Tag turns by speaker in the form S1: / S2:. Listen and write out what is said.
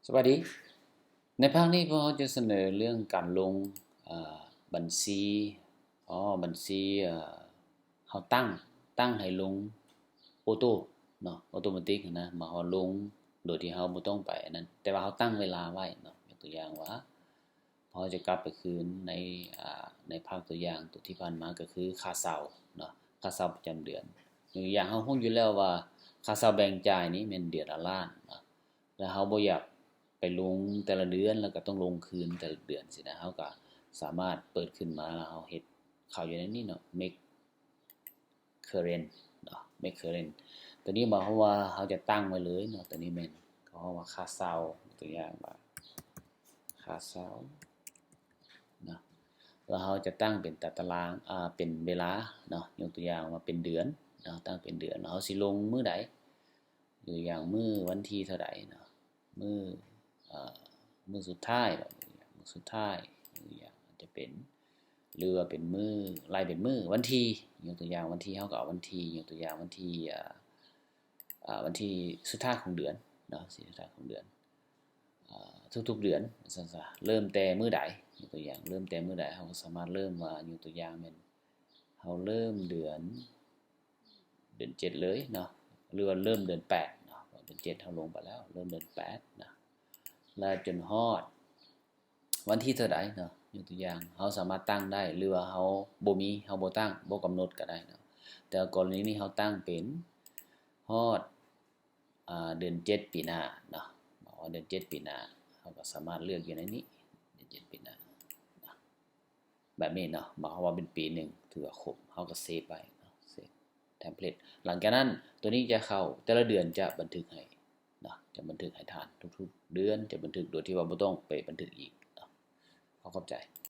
S1: สวัสดีในภาคนี้พวกเราจะเสนอเรื่องการลงบัญชีบัญชีเขาตั้งให้ลงออโต้เนาะออโตเมติกนะมาเขาลงโดยที่เขาไม่ต้องไปนั้นแต่ว่าเขาตั้งเวลาไว้เนาะยกตัวอย่างว่าพอจะกลับไปคืนในภาคตัวอย่างตัวที่ผ่านมาก็คือค่าเช่าเนาะค่าเช่าประจำเดือนอย่างเขาคงอยู่แล้วว่าค่าเช่าแบ่งจ่ายนี้มันเดือนละล้านเนาะแล้วเขาบ่อยากไปลงแต่ละเดือนแล้วก็ต้องลงคืนแต่ละเดือนสินะเขาก็สามารถเปิดขึ้นมาแล้วเขาเฮ็ดเข้าอยู่ในนี้เนาะ make current เนาะ make current ตัวนี้หมายความว่าเขาจะตั้งไว้เลยเนาะตัวนี้แม่นเขาว่าค่าเช่าตัวอย่างว่าค่าเช่าเนาะแล้วเขาจะตั้งเป็นตารางเป็นเวลาเนาะยกตัวอย่างว่าเป็นเดือนเนาะตั้งเป็นเดือนเขาสิลงมื้อใดหรืออย่างมื้อวันที่เท่าใดเนาะมื้ออ่ามื้อสุดท้ายมื้อสุดท้ายหรืออย่างอาจจะเป็นหรือว่าเป็นมื้อไล่เป็นมื้อวันที่ยกตัวอย่างวันที่เขาก็เอาวันที่ยกตัวอย่างวันที่วันที่สุดท้ายของเดือนเนาะสุดท้ายของเดือนทุกๆเดือนเริ่มแต่มื้อใดยกตัวอย่างเริ่มแต่มื้อใดเขาก็สามารถเริ่มว่ายกตัวอย่างแม่นเขาเริ่มเดือน7เลยเนาะหรือว่าเริ่มเดือน8เนาะเดือน7เขาลงไปแล้วเริ่มเดือน8นะแล้วจนฮอดวันที่เท่าใดเนาะยกตัวอย่างเขาสามารถตั้งได้หรือว่าเขาบ่ตั้งบ่กำหนดก็ได้เนาะแต่กรณีนี้เขาตั้งเป็นฮอดเดือน7ปีหน้าเนาะบอกว่าเดือน7ปีหน้าเขาก็สามารถเลือกอยู่ในนี้เดือน7ปีหน้าแบบนี้เนาะบอกว่าเป็นปีหนึ่งถือว่าครบเขาก็เซฟไว้เนาะเซฟเทมเพลตหลังจากนั้นตัวนี้จะเข้าแต่ละเดือนจะบันทึกให้เนาะจะบันทึกให้ทานทุกๆเดือนจะบันทึกโดยที่ว่าบ่ต้องไปบันทึกอีกเนาะขอเข้าใจ